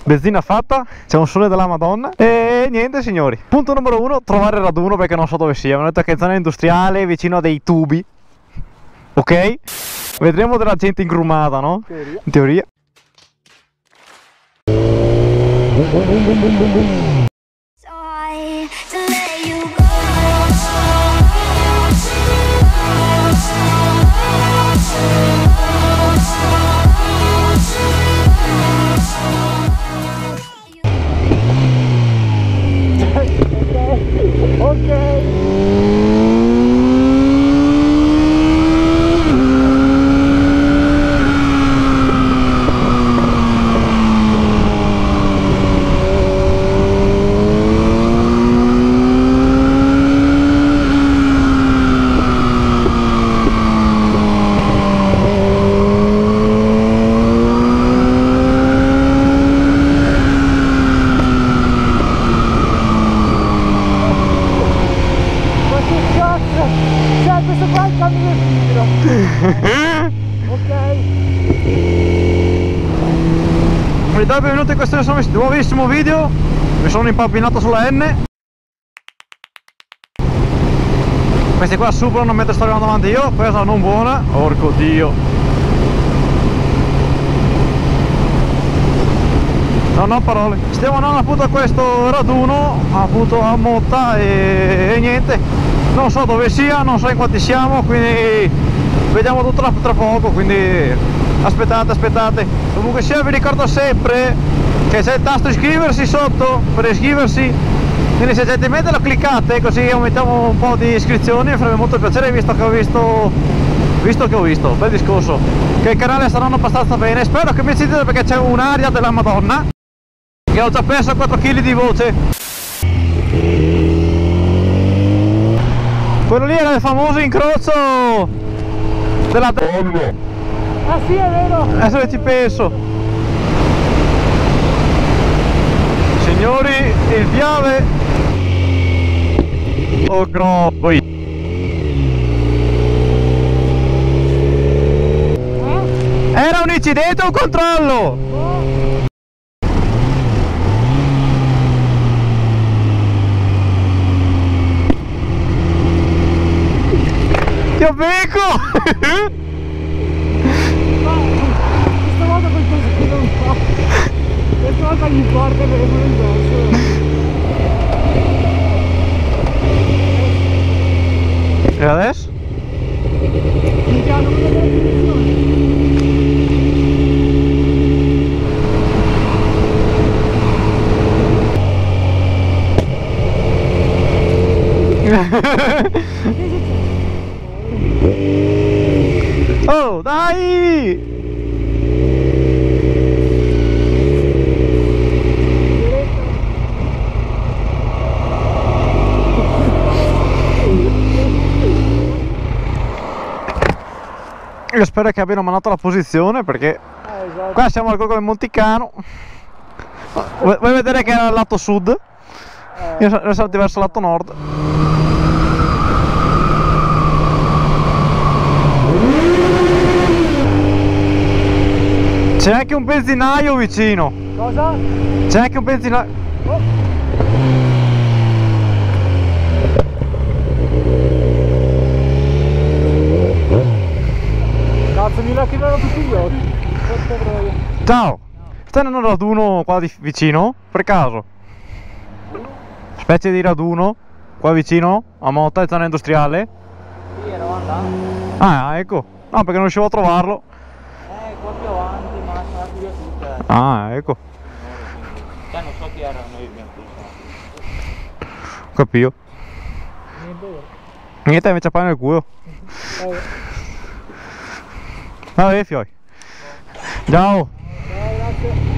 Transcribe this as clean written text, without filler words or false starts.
Benzina fatta, c'è un sole della Madonna. E niente signori. Punto numero 1, trovare il raduno perché non so dove sia. Mi hanno detto che è in zona industriale, vicino a dei tubi. Ok? Vedremo della gente ingrumata, no? In teoria. Benvenuti in questo nuovissimo video. Mi sono impappinato sulla N. Questi qua superano mentre sto arrivando avanti io. Questa non buona. Porco dio. Non ho parole. Stiamo andando appunto a questo raduno, appunto a Motta e niente. Non so dove sia, non so in quanti siamo, quindi vediamo tutto tra poco, quindi aspettate. Comunque sia, vi ricordo sempre che c'è il tasto iscriversi sotto per iscriversi, quindi se gentilmente lo cliccate così aumentiamo un po' di iscrizioni. Mi farebbe molto piacere, visto che ho visto, bel discorso, che il canale saranno abbastanza bene. Spero che mi sentite perché c'è un'aria della Madonna, che ho già perso 4 kg di voce. Quello lì era il famoso incrocio della donna. Ah sì, è vero! Adesso ci penso. Signori, il Piave. Oh no, poi. Era un incidente o un controllo? Ti ho becco! Questa volta qualcosa che non fa. Questa volta gli porta per il verso. E adesso? Mica non vedo la direzione. Oh, dai! Io spero che abbiano mandato la posizione perché Esatto. qua siamo al Gorgo del Monticano. Vuoi vedere che era il lato sud? Io sono verso il lato nord. C'è anche un benzinaio vicino. Cosa? C'è anche un benzinaio. Oh. Cazzo, mi lacrimano tutti gli occhi. Porca troia. Ciao! Stai andando a raduno qua vicino? Per caso? Specie di raduno qua vicino a Motta, in zona industriale? Sì, ero andato. Ah, ecco. No, perché non riuscivo a trovarlo. Qua più avanti, ma sono andati via tutte. Ah, ecco. Non so chi erano, noi abbiamo visto. Capito. Niente, mi ciappai nel culo. Vabbè, fioi. Ciao. Ciao, grazie.